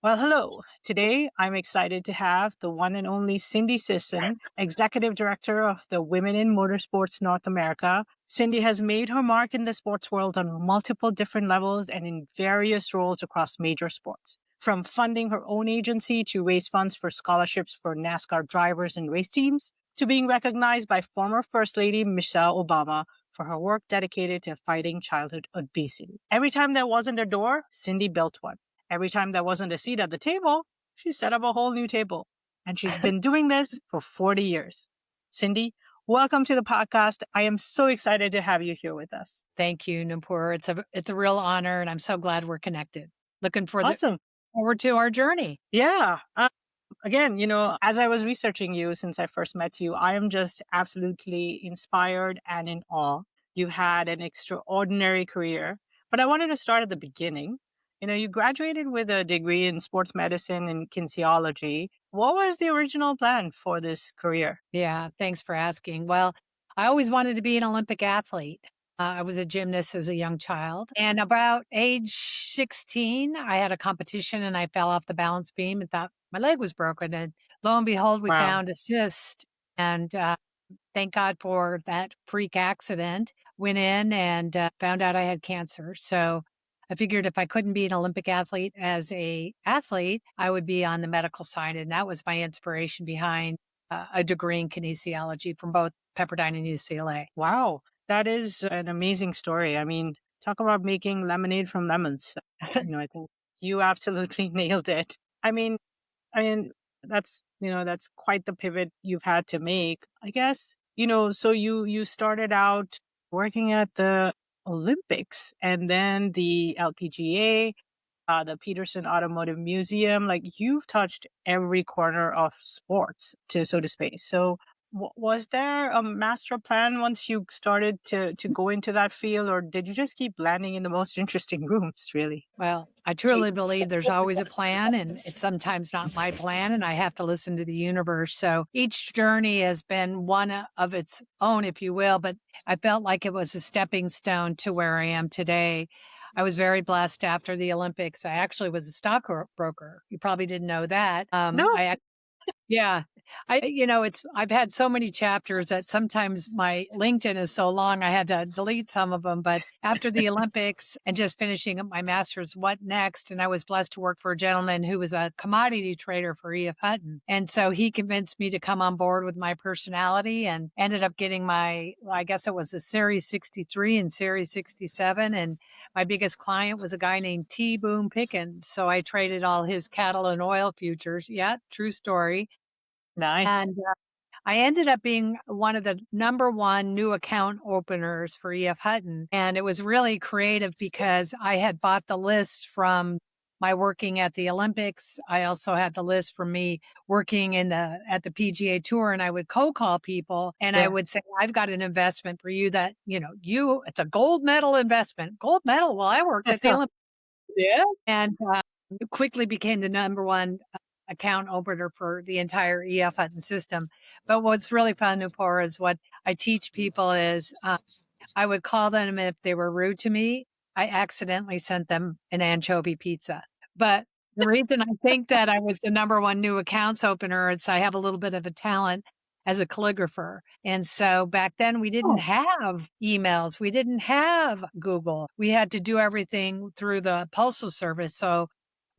Well, hello. Today, I'm excited to have the one and only Cindy Sisson, Executive Director of the Women in Motorsports North America. Cindy has made her mark in the sports world on multiple different levels and in various roles across major sports. From funding her own agency to raise funds for scholarships for NASCAR drivers and race teams, to being recognized by former First Lady Michelle Obama for her work dedicated to fighting childhood obesity. Every time there wasn't a door, Cindy built one. Every time there wasn't a seat at the table, she set up a whole new table. And she's been doing this for 40 years. Cindy, welcome to the podcast. I am so excited to have you here with us. Thank you, Noopur. It's a real honor, and I'm so glad we're connected. Looking Awesome. forward to our journey. Yeah. Again, as I was researching you since I first met you, I am just absolutely inspired and in awe. You've had an extraordinary career, but I wanted to start at the beginning. You graduated with a degree in sports medicine and kinesiology. What was the original plan for this career? Yeah, thanks for asking. Well, I always wanted to be an Olympic athlete. I was a gymnast as a young child. And about age 16, I had a competition and I fell off the balance beam and thought my leg was broken. And lo and behold, we Wow. found a cyst. And thank God for that freak accident. Went in and found out I had cancer. So I figured if I couldn't be an Olympic athlete as a athlete, I would be on the medical side. And that was my inspiration behind a degree in kinesiology from both Pepperdine and UCLA. Wow. That is an amazing story. I mean, talk about making lemonade from lemons. I think you absolutely nailed it. I mean, that's quite the pivot you've had to make. I guess, so you started out working at the Olympics and then the LPGA, the Peterson Automotive Museum. Like you've touched every corner of sports, so to speak. So was there a master plan once you started to go into that field, or did you just keep landing in the most interesting rooms, really? Well, I truly believe there's always a plan, and it's sometimes not my plan, and I have to listen to the universe. So each journey has been one of its own, if you will, but I felt like it was a stepping stone to where I am today. I was very blessed after the Olympics. I actually was a stockbroker. You probably didn't know that. No. Yeah. I've had so many chapters that sometimes my LinkedIn is so long, I had to delete some of them. But after the Olympics and just finishing up my master's, what next? And I was blessed to work for a gentleman who was a commodity trader for E.F. Hutton. And so he convinced me to come on board with my personality and ended up getting I guess it was a Series 63 and Series 67. And my biggest client was a guy named T. Boone Pickens. So I traded all his cattle and oil futures. Yeah, true story. Nice. And I ended up being one of the number one new account openers for E.F. Hutton. And it was really creative because I had bought the list from my working at the Olympics. I also had the list from me working at the PGA Tour, and I would call people and I Yeah. would say, I've got an investment for you that, it's a gold medal investment. Gold medal? Well, I worked at the Olympics. Yeah. And it quickly became the number one account opener for the entire EF Hutton system. But what's really fun, Nupur, is what I teach people is I would call them if they were rude to me. I accidentally sent them an anchovy pizza. But the reason I think that I was the number one new accounts opener is I have a little bit of a talent as a calligrapher. And so back then we didn't Oh, have emails. We didn't have Google. We had to do everything through the postal service. So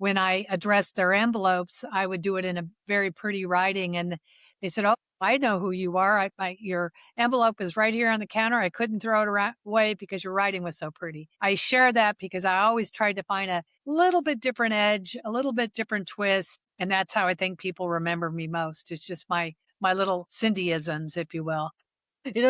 when I addressed their envelopes, I would do it in a very pretty writing. And they said, "Oh, I know who you are. Your envelope is right here on the counter. I couldn't throw it away because your writing was so pretty." I share that because I always tried to find a little bit different edge, a little bit different twist. And that's how I think people remember me most. It's just my little Cindyisms, if you will.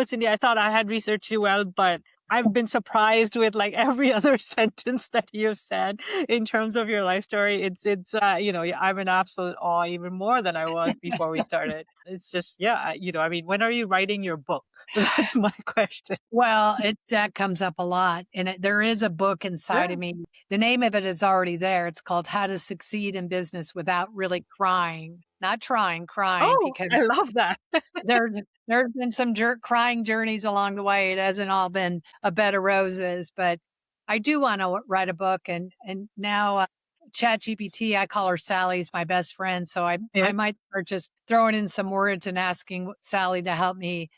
Cindy, I thought I had researched you well, but I've been surprised with like every other sentence that you've said in terms of your life story. I'm in absolute awe even more than I was before we started. It's just, yeah, I mean, when are you writing your book? That's my question. Well, that comes up a lot. And there is a book inside Yeah. of me. The name of it is already there. It's called How to Succeed in Business Without Really Crying. Not trying, crying, Oh, because I love that. there's there's been some crying journeys along the way. It hasn't all been a bed of roses, but I do want to write a book. And now ChatGPT, I call her Sally, is my best friend. So Yeah. I might start just throwing in some words and asking Sally to help me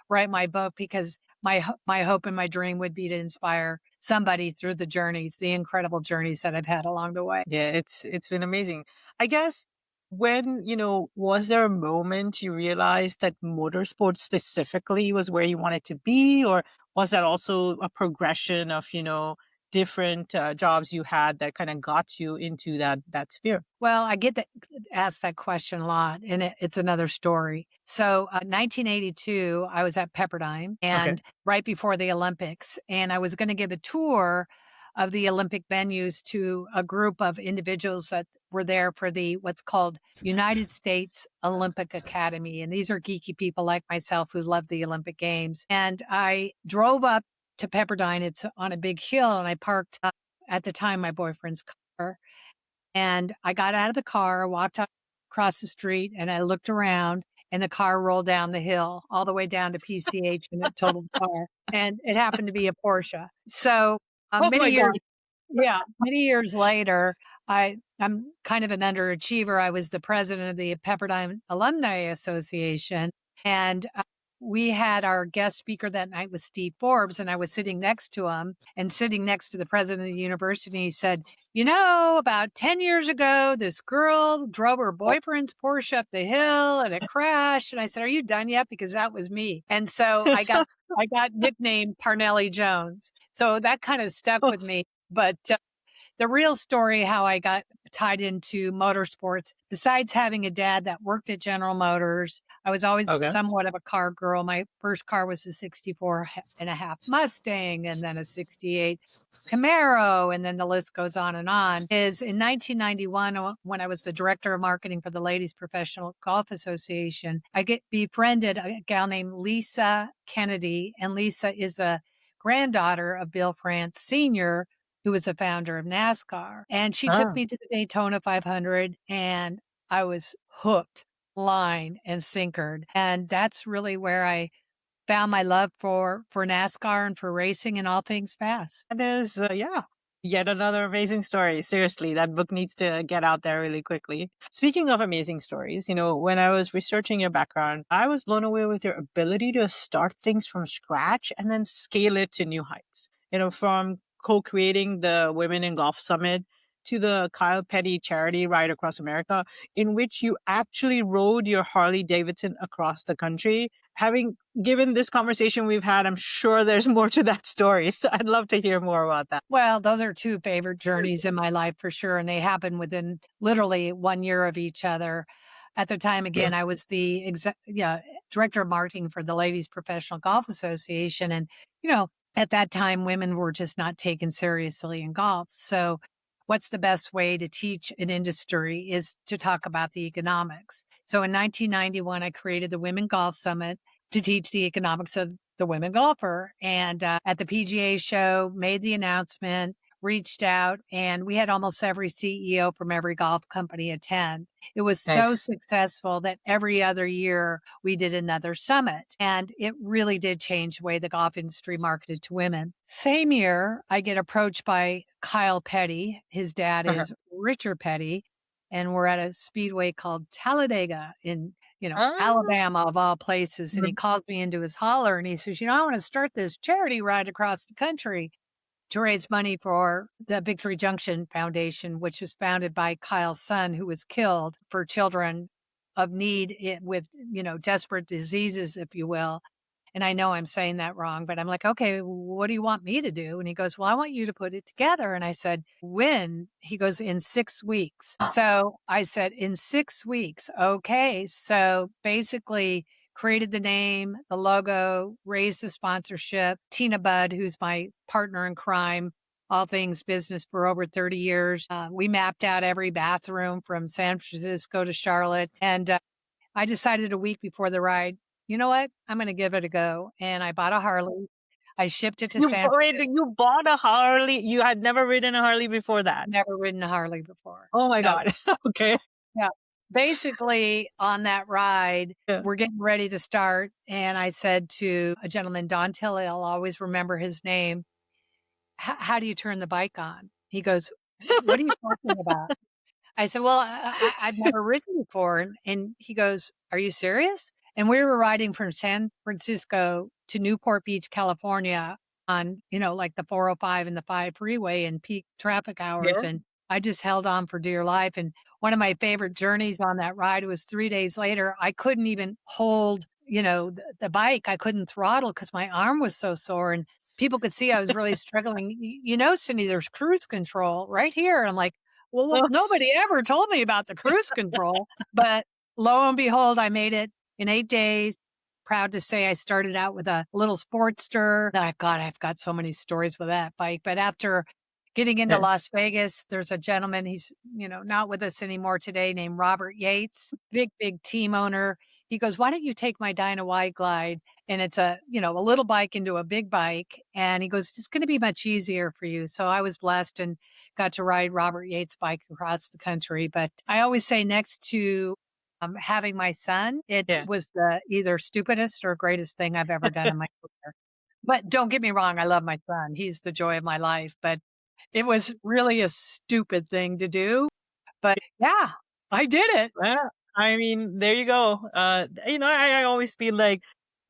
write my book, because my hope and my dream would be to inspire somebody through the journeys, the incredible journeys that I've had along the way. Yeah, it's been amazing. I guess when, was there a moment you realized that motorsport specifically was where you wanted to be, or was that also a progression of, different jobs you had that kind of got you into that sphere? Well, I get asked that question a lot, and it's another story. So, 1982, I was at Pepperdine, Okay. and right before the Olympics, and I was going to give a tour of the Olympic venues to a group of individuals that were there for the what's called United States Olympic Academy, and these are geeky people like myself who love the Olympic Games. And I drove up to Pepperdine. It's on a big hill, and I parked at the time my boyfriend's car. And I got out of the car, walked across the street, and I looked around, and the car rolled down the hill all the way down to PCH, and it totaled the car. And it happened to be a Porsche. So Oh my God. many years later, I'm kind of an underachiever. I was the president of the Pepperdine Alumni Association, and we had our guest speaker that night was Steve Forbes, and I was sitting next to him and sitting next to the president of the university. He said, about 10 years ago, this girl drove her boyfriend's Porsche up the hill and it crashed. And I said, are you done yet? Because that was me. And so I got nicknamed Parnelli Jones. So that kind of stuck with me. But the real story, how I got tied into motorsports, besides having a dad that worked at General Motors, I was always Okay. somewhat of a car girl. My first car was a 64 and a half Mustang, and then a 68 Camaro, and then the list goes on, is in 1991, when I was the director of marketing for the Ladies Professional Golf Association, I befriended a gal named Lisa Kennedy, and Lisa is the granddaughter of Bill France Sr., who was the founder of NASCAR. And she took Ah. me to the Daytona 500, and I was hooked, line and sinkered. And that's really where I found my love for NASCAR and for racing and all things fast. That is, yeah, yet another amazing story. Seriously, that book needs to get out there really quickly. Speaking of amazing stories, when I was researching your background, I was blown away with your ability to start things from scratch and then scale it to new heights. From co-creating the Women in Golf Summit to the Kyle Petty charity ride across America, in which you actually rode your Harley Davidson across the country. Having given this conversation we've had, I'm sure there's more to that story. So I'd love to hear more about that. Well, those are two favorite journeys in my life for sure. And they happen within literally 1 year of each other. At the time, again, I was the director of marketing for the Ladies Professional Golf Association. And, at that time, women were just not taken seriously in golf. So what's the best way to teach an industry is to talk about the economics. So in 1991, I created the Women Golf Summit to teach the economics of the women golfer. And at the PGA show, made the announcement, reached out, and we had almost every CEO from every golf company attend. It was so Nice. successful that every other year we did another summit. And it really did change the way the golf industry marketed to women. Same year, I get approached by Kyle Petty. His dad is Richard Petty. And we're at a speedway called Talladega in Ah, Alabama of all places. And he calls me into his holler and he says, I want to start this charity ride across the country to raise money for the Victory Junction Foundation, which was founded by Kyle's son, who was killed, for children of need with, desperate diseases, if you will. And I know I'm saying that wrong, but I'm like, okay, what do you want me to do? And he goes, well, I want you to put it together. And I said, when? He goes, in 6 weeks. So I said, in 6 weeks. Okay. So basically created the name, the logo, raised the sponsorship. Tina Budd, who's my partner in crime, all things business for over 30 years. We mapped out every bathroom from San Francisco to Charlotte. And I decided a week before the ride, you know what? I'm going to give it a go. And I bought a Harley. I shipped it to San Francisco. You bought a Harley. You had never ridden a Harley before that. Never ridden a Harley before. Oh my No. God. Okay. Yeah. Basically, on that ride, Yeah. we're getting ready to start. And I said to a gentleman, Don Tilley, I'll always remember his name, how do you turn the bike on? He goes, What are you talking about? I said, well, I've never ridden before. And he goes, are you serious? And we were riding from San Francisco to Newport Beach, California on, like the 405 and the 5 freeway in peak traffic hours. Yeah. And I just held on for dear life. And one of my favorite journeys on that ride was 3 days later. I couldn't even hold, the bike. I couldn't throttle because my arm was so sore. And people could see I was really struggling. Cindy, there's cruise control right here. I'm like, well, Oh, nobody ever told me about the cruise control, but lo and behold, I made it in 8 days. Proud to say I started out with a little Sportster. God, I've got so many stories with that bike. But after getting into yeah. Las Vegas, there's a gentleman, he's, not with us anymore today, named Robert Yates, big team owner. He goes, why don't you take my Dyna Wide Glide? And it's a little bike into a big bike. And he goes, it's going to be much easier for you. So I was blessed and got to ride Robert Yates' bike across the country. But I always say next to having my son, it Yeah. was the either stupidest or greatest thing I've ever done in my career. But don't get me wrong, I love my son. He's the joy of my life. But it was really a stupid thing to do. But yeah, I did it. Well, I mean, there you go. I always feel like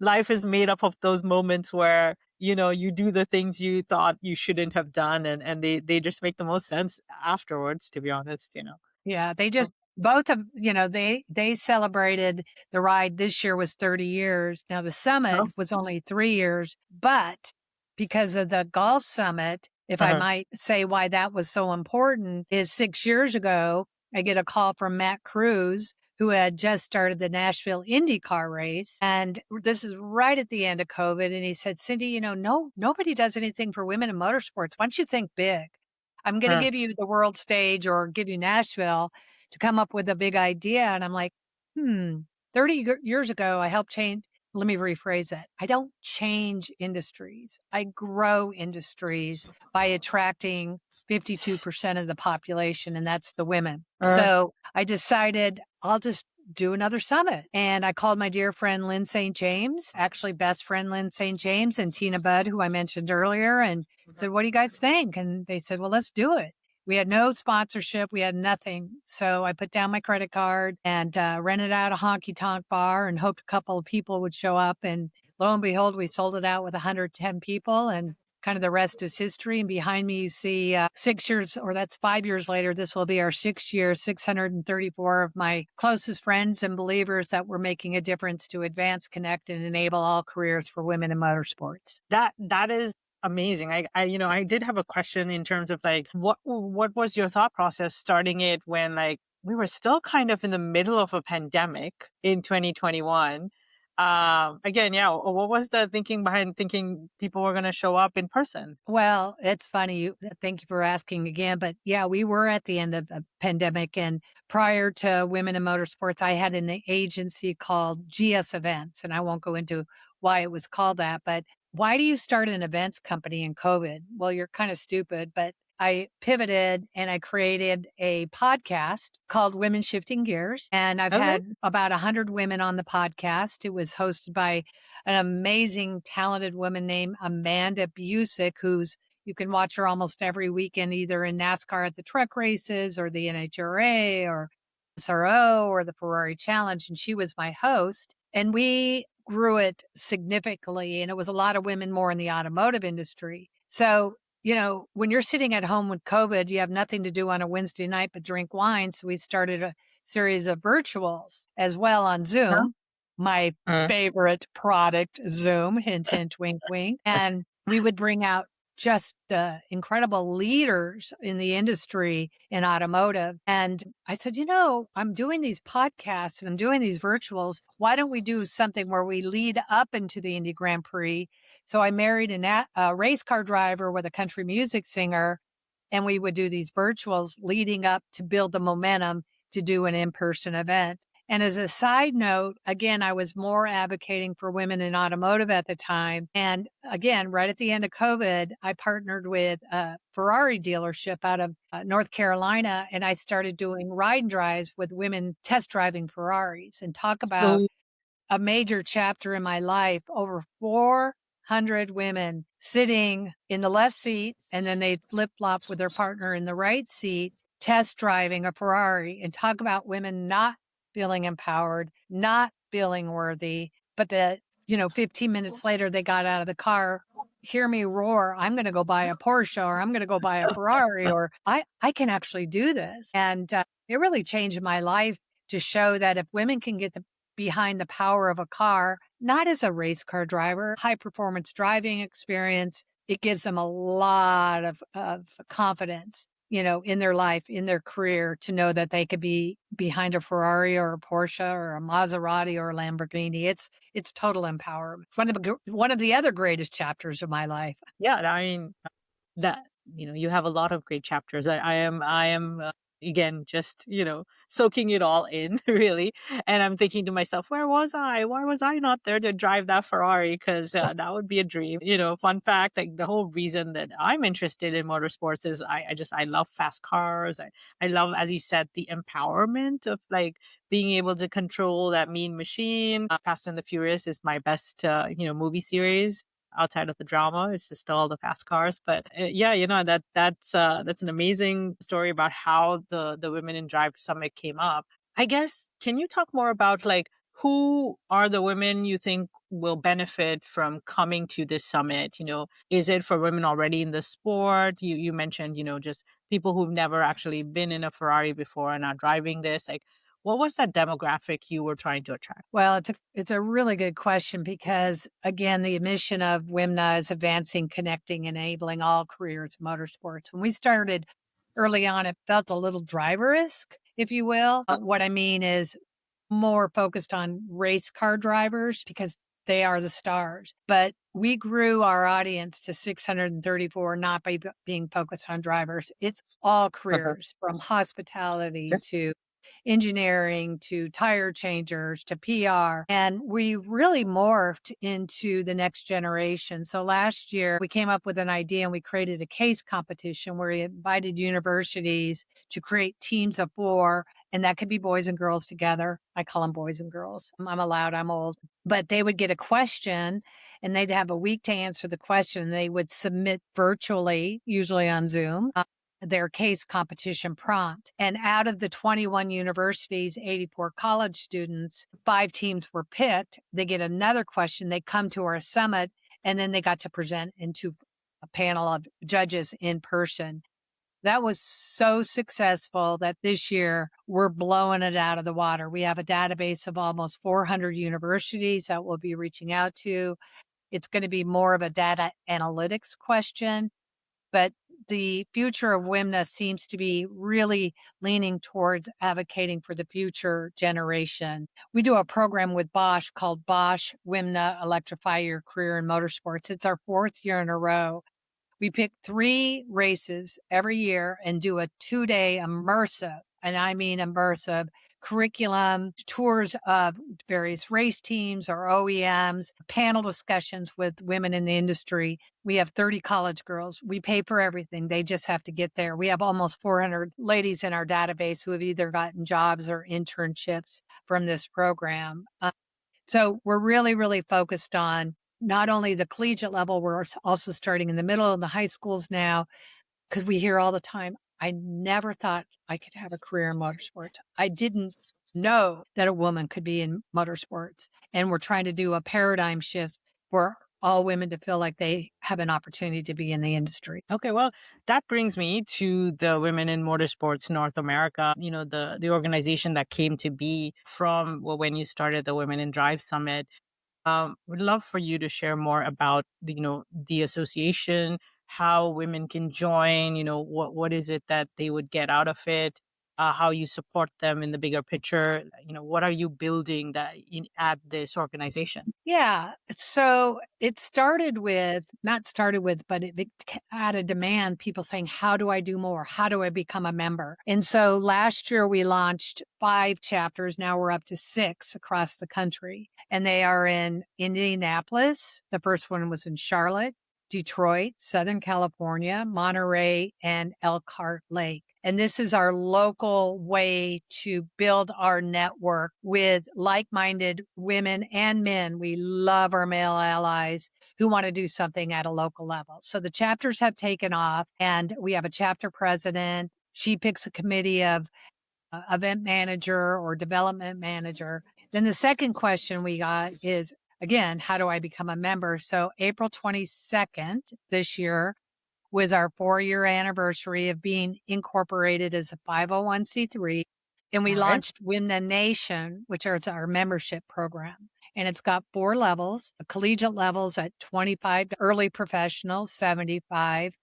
life is made up of those moments where, you do the things you thought you shouldn't have done, and they just make the most sense afterwards, to be honest. Yeah, they Oh, just both of they celebrated the ride this year was 30 years. Now the summit oh, was only 3 years, but because of the golf summit, if I uh-huh, might say why that was so important, is 6 years ago, I get a call from Matt Cruz, who had just started the Nashville IndyCar race. And this is right at the end of COVID. And he said, Cindy, nobody does anything for women in motorsports. Why don't you think big? I'm going to uh, give you the world stage or give you Nashville to come up with a big idea. And I'm like, 30 years ago, I helped change. Let me rephrase that. I don't change industries. I grow industries by attracting 52% of the population, and that's the women. uh, So I decided I'll just do another summit. And I called my dear friend Lynn St. James, actually best friend Lynn St. James and Tina Budd, who I mentioned earlier, and said, what do you guys think? And they said, well, let's do it. We had no sponsorship. We had nothing. So I put down my credit card and rented out a honky tonk bar and hoped a couple of people would show up. And lo and behold, we sold it out with 110 people, and kind of the rest is history. And behind me, you see 6 years, or that's 5 years later, this will be our 6th year, 634 of my closest friends and believers that we're making a difference to advance, connect, and enable all careers for women in motorsports. that is amazing. I did have a question in terms of like what was your thought process starting it when like we were still kind of in the middle of a pandemic in 2021. Again, yeah, what was the thinking behind thinking people were going to show up in person? Well, it's funny. Thank you for asking again. But yeah, we were at the end of a pandemic. And prior to Women in Motorsports, I had an agency called GS Events. And I won't go into why it was called that. But why do you start an events company in COVID? Well, you're kind of stupid. But I pivoted and I created a podcast called Women Shifting Gears. And I've Okay. had about 100 women on the podcast. It was hosted by an amazing, talented woman named Amanda Busick, who's you can watch her almost every weekend, either in NASCAR at the truck races or the NHRA or SRO or the Ferrari Challenge. And she was my host. And we grew it significantly. And it was a lot of women more in the automotive industry. So, when you're sitting at home with COVID, you have nothing to do on a Wednesday night but drink wine. So we started a series of virtuals as well on Huh? Zoom. My Uh, favorite product, Zoom, hint, hint, wink, wink. And we would bring out just the incredible leaders in the industry in automotive. And I said, I'm doing these podcasts and I'm doing these virtuals. Why don't we do something where we lead up into the Indy Grand Prix? So I married a race car driver with a country music singer, and we would do these virtuals leading up to build the momentum to do an in-person event. And as a side note, again, I was more advocating for women in automotive at the time. And again, right at the end of COVID, I partnered with a Ferrari dealership out of North Carolina, and I started doing ride and drives with women test driving Ferraris. And talk about so a major chapter in my life. Over 600 women sitting in the left seat, and then they flip flop with their partner in the right seat, test driving a Ferrari, and talk about women not feeling empowered, not feeling worthy, but that, 15 minutes later, they got out of the car, hear me roar, I'm going to go buy a Porsche, or I'm going to go buy a Ferrari, or I can actually do this. And it really changed my life to show that if women can get behind the power of a car, not as a race car driver, high performance driving experience, it gives them a lot of confidence, in their life, in their career, to know that they could be behind a Ferrari or a Porsche or a Maserati or a Lamborghini. It's total empowerment. It's one of the other greatest chapters of my life. Yeah, I mean, that you have a lot of great chapters. I am again just soaking it all in really, and I'm thinking to myself, why was I not there to drive that Ferrari? Because that would be a dream. Fun fact, like the whole reason that I'm interested in motorsports is I love fast cars. I love, as you said, the empowerment of like being able to control that mean machine. Fast and the Furious is my best movie series outside of the drama. It's just all the fast cars. But yeah, that's an amazing story about how the Women in Drive Summit came up. I guess, can you talk more about like who are the women you think will benefit from coming to this summit? Is it for women already in the sport? You mentioned, just people who've never actually been in a Ferrari before and are driving this. Like, what was that demographic you were trying to attract? Well, it's a really good question because, again, the mission of WIMNA is advancing, connecting, enabling all careers in motorsports. When we started early on, it felt a little driver-esque, if you will. What I mean is more focused on race car drivers because they are the stars. But we grew our audience to 634, not by being focused on drivers. It's all careers, from hospitality to engineering to tire changers to PR. And we really morphed into the next generation. So last year we came up with an idea and we created a case competition where we invited universities to create teams of 4, and that could be boys and girls together. I call them boys and girls. I'm allowed, I'm old. But they would get a question and they'd have a week to answer the question. They would submit virtually, usually on Zoom, their case competition prompt. And out of the 21 universities, 84 college students, 5 teams were picked. They get another question. They come to our summit, and then they got to present into a panel of judges in person. That was so successful that this year we're blowing it out of the water. We have a database of almost 400 universities that we'll be reaching out to. It's going to be more of a data analytics question, but the future of WIMNA seems to be really leaning towards advocating for the future generation. We do a program with Bosch called Bosch WIMNA Electrify Your Career in Motorsports. It's our 4th year in a row. We pick 3 races every year and do a 2-day immersive, and I mean immersive, curriculum, tours of various race teams or OEMs, panel discussions with women in the industry. We have 30 college girls. We pay for everything. They just have to get there. We have almost 400 ladies in our database who have either gotten jobs or internships from this program. So we're really, really focused on not only the collegiate level, we're also starting in the middle of the high schools now, because we hear all the time, I never thought I could have a career in motorsports. I didn't know that a woman could be in motorsports. And we're trying to do a paradigm shift for all women to feel like they have an opportunity to be in the industry. Okay, well, that brings me to the Women in Motorsports North America, the organization that came to be from when you started the Women in Drive Summit. Would love for you to share more about the association, how women can join. What is it that they would get out of it, how you support them in the bigger picture. What are you building at this organization? Yeah. So it not started with, but it had a demand, people saying, how do I do more? How do I become a member? And so last year we launched 5 chapters. Now we're up to 6 across the country, and they are in Indianapolis. The first one was in Charlotte, Detroit, Southern California, Monterey, and Elkhart Lake. And this is our local way to build our network with like-minded women and men. We love our male allies who want to do something at a local level. So the chapters have taken off, and we have a chapter president. She picks a committee of event manager or development manager. Then the second question we got is, again, how do I become a member? So April 22nd this year was our 4-year anniversary of being incorporated as a 501c3. And we All right. launched WIMNA Nation, which is our membership program. And it's got 4 levels, collegiate levels at 25, early professionals, 75,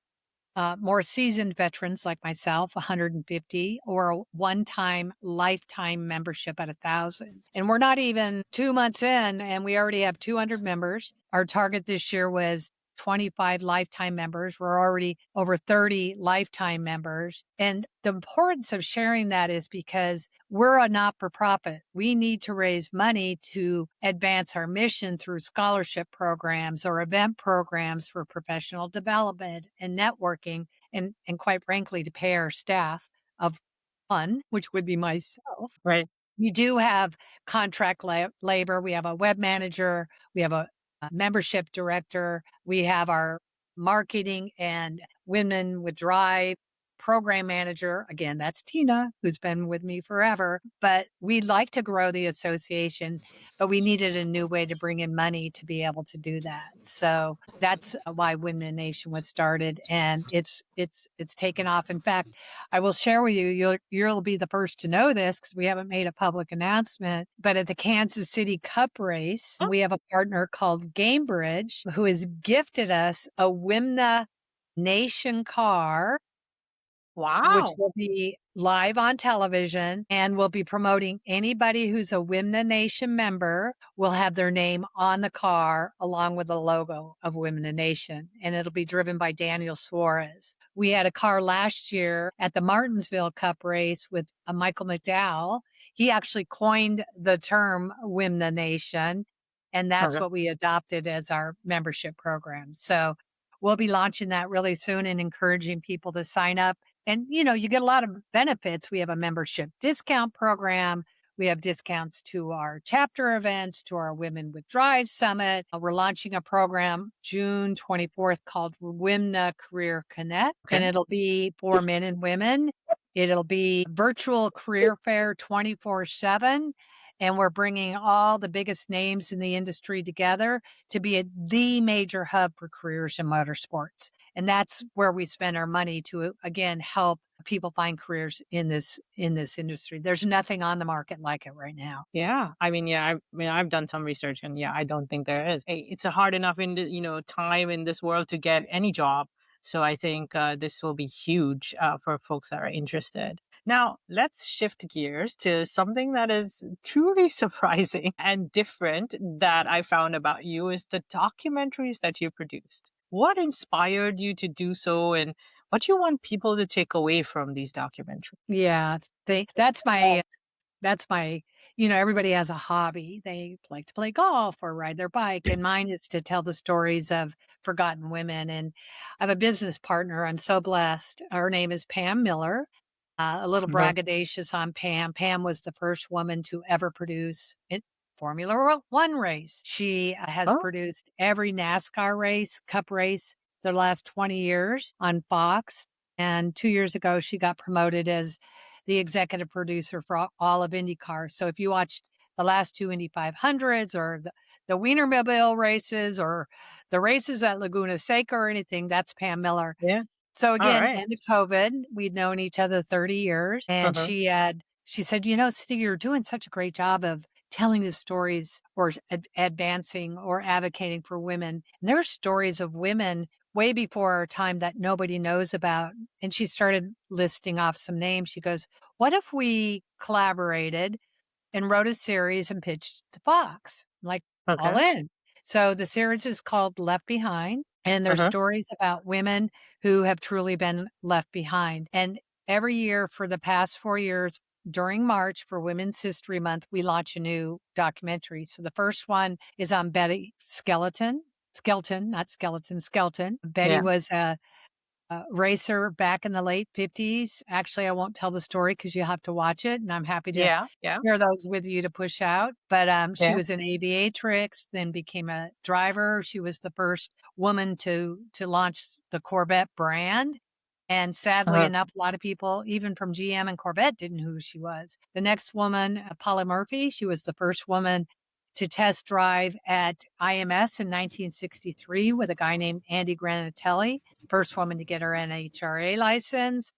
more seasoned veterans like myself, 150, or a one-time lifetime membership at 1,000. And we're not even 2 months in, and we already have 200 members. Our target this year was 25 lifetime members. We're already over 30 lifetime members. And the importance of sharing that is because we're a not-for-profit. We need to raise money to advance our mission through scholarship programs or event programs for professional development and networking, and quite frankly, to pay our staff of one, which would be myself. Right. We do have contract labor. We have a web manager. We have a membership director. We have our marketing and Women with Drive program manager. Again, that's Tina, who's been with me forever. But we'd like to grow the association, but we needed a new way to bring in money to be able to do that. So that's why Women Nation was started, and it's taken off. In fact, I will share with you, you'll be the first to know this because we haven't made a public announcement, but at the Kansas City Cup race, Oh, we have a partner called Gamebridge who has gifted us a WIMNA Nation car, which wow. will be live on television, and we'll be promoting anybody who's a WIMNA Nation member will have their name on the car along with the logo of WIMNA Nation, and it'll be driven by Daniel Suarez. We had a car last year at the Martinsville Cup race with Michael McDowell. He actually coined the term WIMNA Nation, and that's Okay. what we adopted as our membership program. So we'll be launching that really soon and encouraging people to sign up. And, you get a lot of benefits. We have a membership discount program. We have discounts to our chapter events, to our Women with Drive Summit. We're launching a program June 24th called WIMNA Career Connect, Okay. and it'll be for men and women. It'll be virtual career fair 24/7. And we're bringing all the biggest names in the industry together to be the major hub for careers in motorsports. And that's where we spend our money to, again, help people find careers in this industry. There's nothing on the market like it right now. Yeah. I've done some research, and yeah, I don't think there is. It's a hard enough time in this world to get any job. So I think this will be huge for folks that are interested. Now, let's shift gears to something that is truly surprising and different that I found about you is the documentaries that you produced. What inspired you to do so, and what do you want people to take away from these documentaries? Yeah, that's my, everybody has a hobby. They like to play golf or ride their bike. And mine is to tell the stories of forgotten women. And I have a business partner. I'm so blessed. Her name is Pam Miller. A little Okay. braggadocious on Pam. Pam was the first woman to ever produce a Formula One race. She has Oh, produced every NASCAR race, Cup race, the last 20 years on Fox. And 2 years ago, she got promoted as the executive producer for all of IndyCar. So if you watched the last 2 Indy 500s or the Wienermobile races or the races at Laguna Seca or anything, that's Pam Miller. yeah. So All again, right. end of COVID, we'd known each other 30 years, and Uh-huh. she said, Cindy, you're doing such a great job of telling the stories or advancing or advocating for women. And there are stories of women way before our time that nobody knows about. And she started listing off some names. She goes, what if we collaborated and wrote a series and pitched to Fox? Like, all Okay. in. So the series is called Left Behind, and there's Uh-huh. stories about women who have truly been left behind. And every year for the past 4 years, during March for Women's History Month, we launch a new documentary. So the first one is on Betty Skelton. Skelton, not skeleton, Skelton. Betty Yeah. was a racer back in the late 50s. Actually, I won't tell the story because you have to watch it, and I'm happy to Yeah, yeah, share those with you to push out. But she yeah. was an aviatrix, then became a driver. She was the first woman to launch the Corvette brand. And sadly Uh-huh. enough, a lot of people, even from GM and Corvette, didn't know who she was. The next woman, Paula Murphy, she was the first woman to test drive at IMS in 1963 with a guy named Andy Granatelli, first woman to get her NHRA license.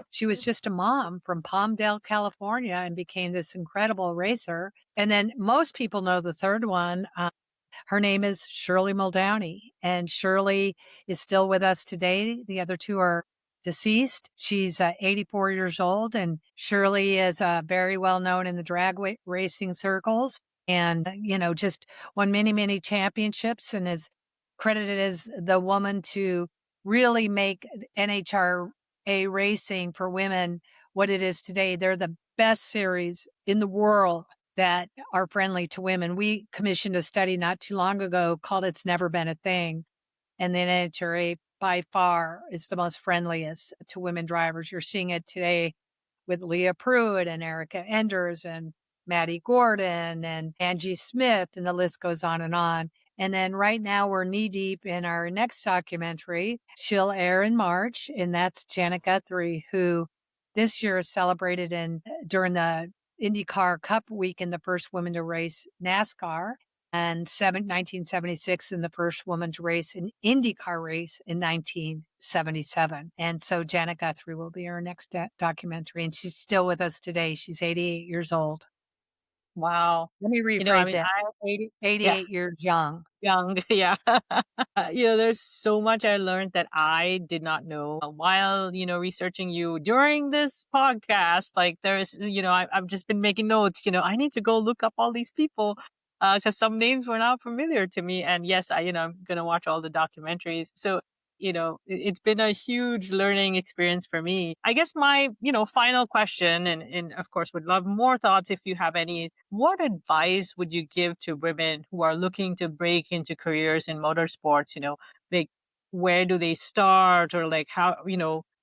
She was just a mom from Palmdale, California, and became this incredible racer. And then most people know the third one. Her name is Shirley Muldowney, and Shirley is still with us today. The other two are deceased. She's 84 years old, and Shirley is very well known in the drag racing circles, and just won many, many championships, and is credited as the woman to really make NHRA racing for women what it is today. They're the best series in the world that are friendly to women. We commissioned a study not too long ago called It's Never Been a Thing. And the NHRA by far is the most friendliest to women drivers. You're seeing it today with Leah Pruitt and Erica Enders and Maddie Gordon and Angie Smith, and the list goes on and on. And then right now we're knee deep in our next documentary. She'll air in March, and that's Janet Guthrie, who this year is celebrated during the IndyCar Cup weekend, the first woman to race NASCAR, and 1976 and the first woman to race an IndyCar race in 1977. And so Janet Guthrie will be our next documentary, and she's still with us today. She's 88 years old. Wow. Let me I rephrase mean, it. yeah, 88 years young. young. Yeah. There's so much I learned that I did not know while, researching you during this podcast. Like there's, I've just been making notes, I need to go look up all these people because some names were not familiar to me. And yes, I'm going to watch all the documentaries. So, it's been a huge learning experience for me. I guess my, final question, and of course would love more thoughts if you have any. What advice would you give to women who are looking to break into careers in motorsports? Like where do they start, or like how,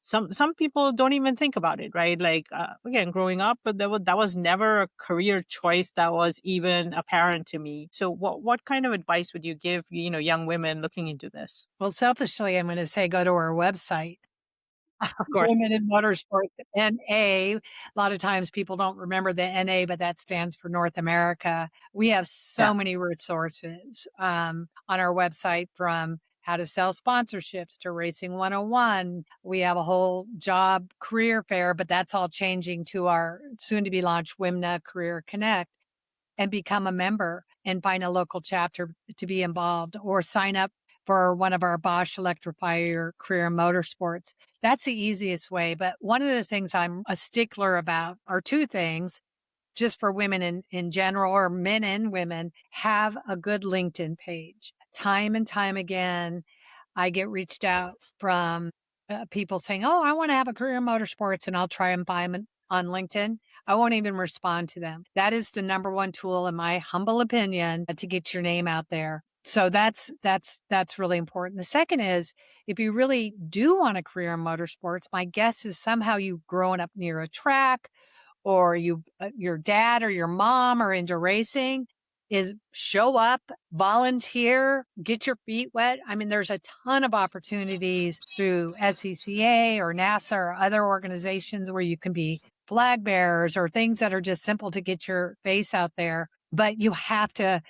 some people don't even think about it, right? Like again, growing up, but that was never a career choice that was even apparent to me. So what kind of advice would you give, young women looking into this? Well, selfishly, I'm going to say go to our website. Of course. Women in Motorsports, NA. A lot of times people don't remember the NA, but that stands for North America. We have Yeah. so many resources on our website, from how to sell sponsorships to Racing 101. We have a whole job career fair, but that's all changing to our soon to be launched WIMNA Career Connect, and become a member and find a local chapter to be involved, or sign up for one of our Bosch Electrify Your Career in Motorsports. That's the easiest way. But one of the things I'm a stickler about are two things, just for women in general, or men and women: have a good LinkedIn page. Time and time again, I get reached out from people saying, "Oh, I want to have a career in motorsports," and I'll try and find them on LinkedIn. I won't even respond to them. That is the number one tool, in my humble opinion, to get your name out there. So that's really important. The second is, if you really do want a career in motorsports, my guess is somehow you've grown up near a track, or your dad or your mom are into racing, is show up, volunteer, get your feet wet. I mean, there's a ton of opportunities through SCCA or NASA or other organizations where you can be flag bearers, or things that are just simple to get your face out there. But you have to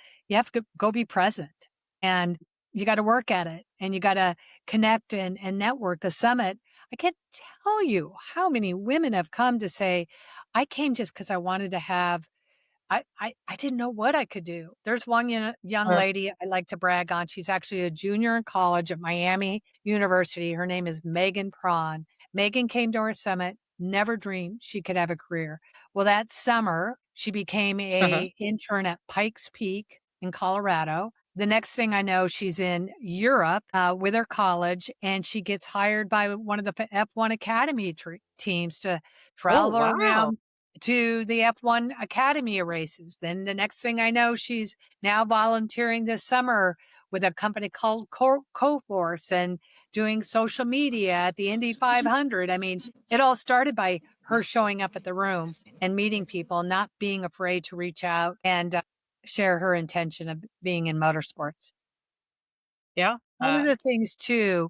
go be present, and you got to work at it, and you got to connect and network. The summit, I can't tell you how many women have come to say, I came just because I wanted to have, I didn't know what I could do. There's one young Uh, lady I like to brag on. She's actually a junior in college at Miami University. Her name is Megan Prawn. Megan came to our summit, never dreamed she could have a career. Well, that summer, she became uh-huh. a intern at Pikes Peak in Colorado. The next thing I know, she's in Europe with her college, and she gets hired by one of the F1 Academy teams to Oh, travel wow. around to the F1 Academy races. Then the next thing I know, she's now volunteering this summer with a company called Coforce and doing social media at the Indy 500. I mean, it all started by her showing up at the room and meeting people, not being afraid to reach out and share her intention of being in motorsports. Yeah. One of the things too,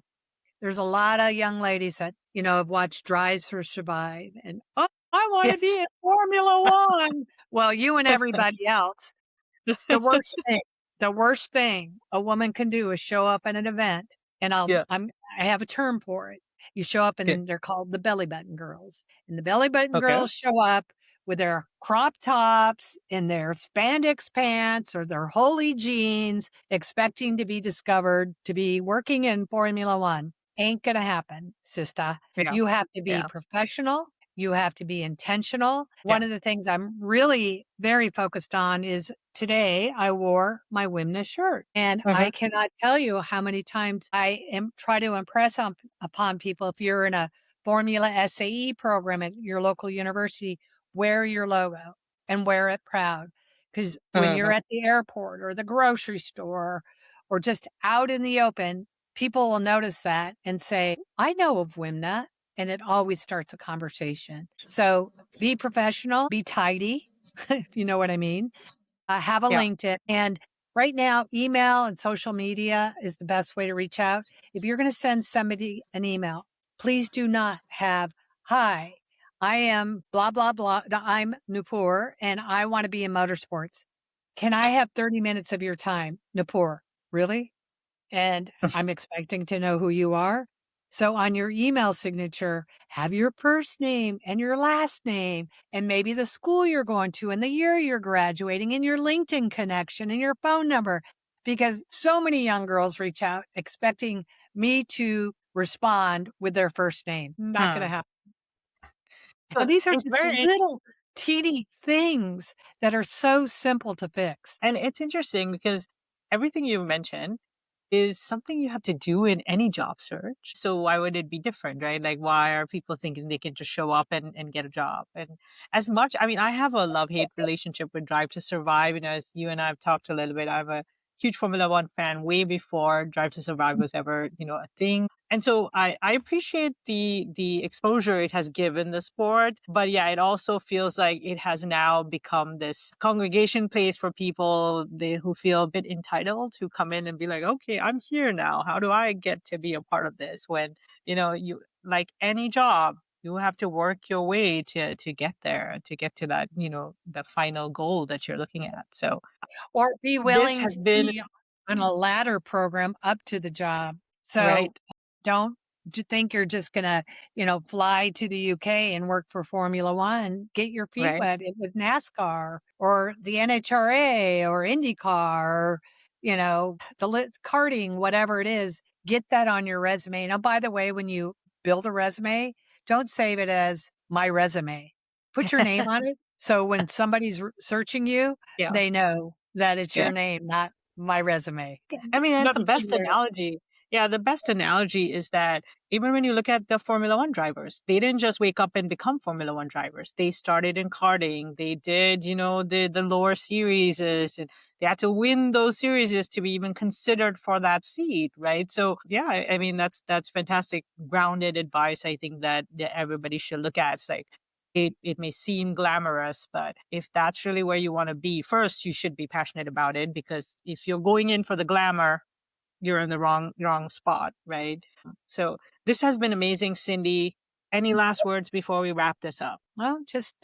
there's a lot of young ladies that, have watched Drives to Survive and, oh, I want to be Yes. in Formula One. Well, you and everybody else, the worst thing a woman can do is show up at an event, and Yeah. I have a term for it. You show up Okay. and they're called the belly button girls. And the belly button Okay. girls show up with their crop tops in their spandex pants or their holy jeans, expecting to be discovered to be working in Formula One. Ain't gonna happen, sister. Yeah. You have to be Yeah. professional. You have to be intentional. Yeah. One of the things I'm really very focused on is today I wore my WIMNA shirt, and I cannot tell you how many times I try to impress upon people. If you're in a Formula SAE program at your local university, wear your logo and wear it proud. Because when you're at the airport or the grocery store or just out in the open, people will notice that and say, I know of WIMNA. And it always starts a conversation. So be professional, be tidy, if you know what I mean. Have a Yeah. LinkedIn. And right now, email and social media is the best way to reach out. If you're going to send somebody an email, please do not have, hi, I am blah, blah, blah. I'm Noopur and I want to be in motorsports. Can I have 30 minutes of your time? Noopur, really? And I'm expecting to know who you are. So on your email signature, have your first name and your last name and maybe the school you're going to and the year you're graduating and your LinkedIn connection and your phone number. Because so many young girls reach out expecting me to respond with their first name. Not going to happen. So these are It's just very little teeny things that are so simple to fix. And it's interesting because everything you mentioned is something you have to do in any job search. So why would it be different, right? Like, why are people thinking they can just show up and get a job? And as much, I mean, I have a love-hate relationship with Drive to Survive. As you and I have talked a little bit, I'm a huge Formula One fan way before Drive to Survive was ever, a thing. And so I appreciate the exposure it has given the sport. But yeah, it also feels like it has now become this congregation place for people who feel a bit entitled to come in and be like, okay, I'm here now. How do I get to be a part of this? When, you like any job, you have to work your way to get there, to get to that, the final goal that you're looking at. So Or be this willing has to been be on a ladder program up to the job. So right. don't think you're just gonna, fly to the UK and work for Formula One. Get your feet Right. wet with NASCAR or the NHRA or IndyCar or, karting, whatever it is. Get that on your resume. Now, by the way, when you build a resume, don't save it as my resume. Put your name on it. So when somebody's searching you, Yeah. they know that it's Yeah. your name, not my resume. I mean, that's the Nothing best figure. analogy. Yeah, the best analogy is that even when you look at the Formula One drivers, they didn't just wake up and become Formula One drivers. They started in karting. They did, the lower series, and they had to win those series to be even considered for that seat, right? So yeah, I mean that's fantastic grounded advice. I think that everybody should look at. It's like it may seem glamorous, but if that's really where you want to be, first you should be passionate about it, because if you're going in for the glamour, you're in the wrong spot, right? So this has been amazing, Cindy. Any last words before we wrap this up? Well, just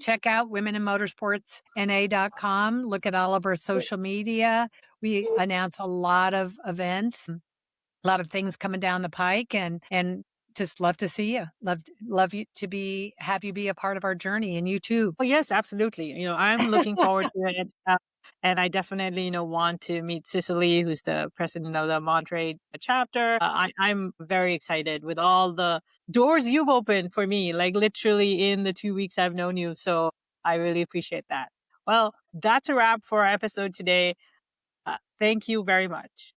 check out womeninmotorsportsna.com. Look at all of our social media. We announce a lot of events, a lot of things coming down the pike, and just love to see you. Love you to have you be a part of our journey, and you too. Oh yes, absolutely. I'm looking forward to it. And I definitely, want to meet Cicely, who's the president of the Monterey chapter. I'm very excited with all the doors you've opened for me, like literally in the 2 weeks I've known you. So I really appreciate that. Well, that's a wrap for our episode today. Thank you very much.